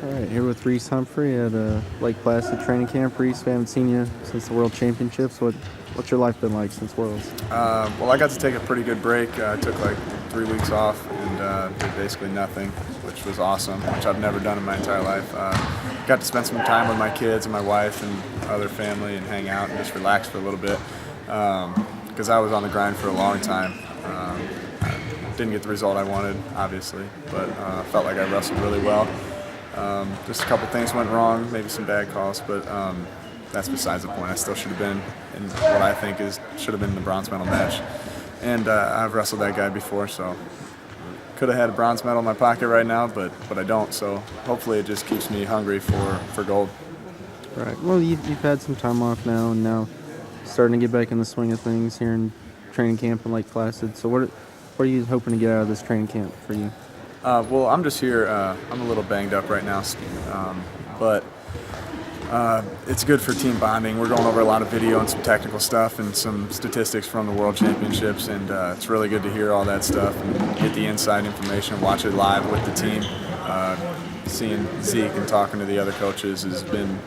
All right, here with Reece Humphrey at Lake Placid training camp. Reece, we haven't seen you since the World Championships. What's your life been like since Worlds? Well, I got to take a pretty good break. I took like 3 weeks off and did basically nothing, which was awesome, which I've never done in my entire life. Got to spend some time with my kids and my wife and other family and hang out and just relax for a little bit because I was on the grind for a long time. I didn't get the result I wanted, obviously, but felt like I wrestled really well. Just a couple things went wrong, maybe some bad calls, but that's besides the point. I still should have been in what I think should have been the bronze medal match. And I've wrestled that guy before, so could have had a bronze medal in my pocket right now, but I don't. So hopefully it just keeps me hungry for gold. Right. Well, you've had some time off now, and now starting to get back in the swing of things here in training camp in Lake Placid. So what are you hoping to get out of this training camp for you? Well, I'm just here. I'm a little banged up right now, but it's good for team bonding. We're going over a lot of video and some technical stuff and some statistics from the World Championships, and it's really good to hear all that stuff and get the inside information, watch it live with the team. Seeing Zeke and talking to the other coaches has been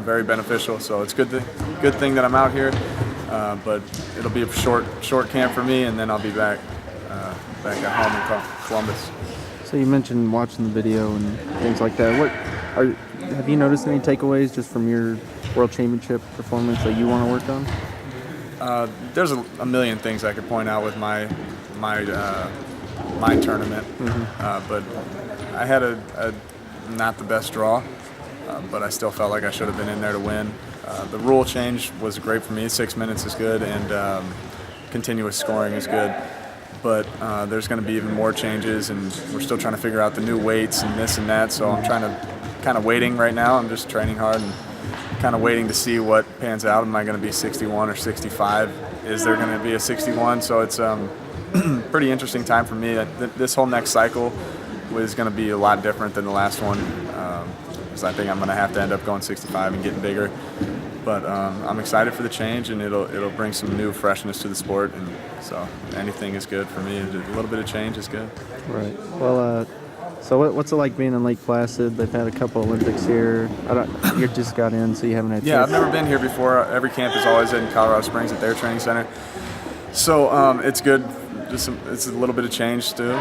very beneficial. So it's good thing that I'm out here, but it'll be a short camp for me, and then I'll be back at home in Columbus. So you mentioned watching the video and things like that. Have you noticed any takeaways just from your World Championship performance that you want to work on? There's a million things I could point out with my tournament, but I had a not the best draw, but I still felt like I should have been in there to win. The rule change was great for me. 6 minutes is good, and continuous scoring is good. But there's going to be even more changes, and we're still trying to figure out the new weights and this and that. So I'm kind of waiting right now. I'm just training hard and kind of waiting to see what pans out. Am I going to be 61 or 65? Is there going to be a 61? So it's pretty interesting time for me. This whole next cycle is going to be a lot different than the last one, because I think I'm going to have to end up going 65 and getting bigger. But I'm excited for the change, and it'll bring some new freshness to the sport, and so anything is good for me. A little bit of change is good. Right. Well, so what's it like being in Lake Placid? They've had a couple Olympics here. You just got in, so you haven't had. Yeah, I've never been here before. Every camp is always in Colorado Springs at their training center, so it's good. It's a little bit of change too.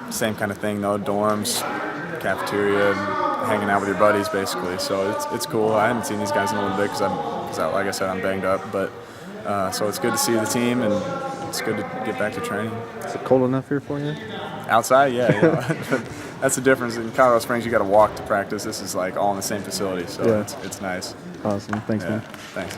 Same kind of thing though. Dorms, cafeteria, hanging out with your buddies basically. So it's cool. I haven't seen these guys in a little bit because like I said, I'm banged up. But so it's good to see the team, and it's good to get back to training. Is it cold enough here for you? Outside, yeah. That's the difference. In Colorado Springs, you got to walk to practice. This is like all in the same facility, so it's nice. Awesome. Thanks, man. Thanks.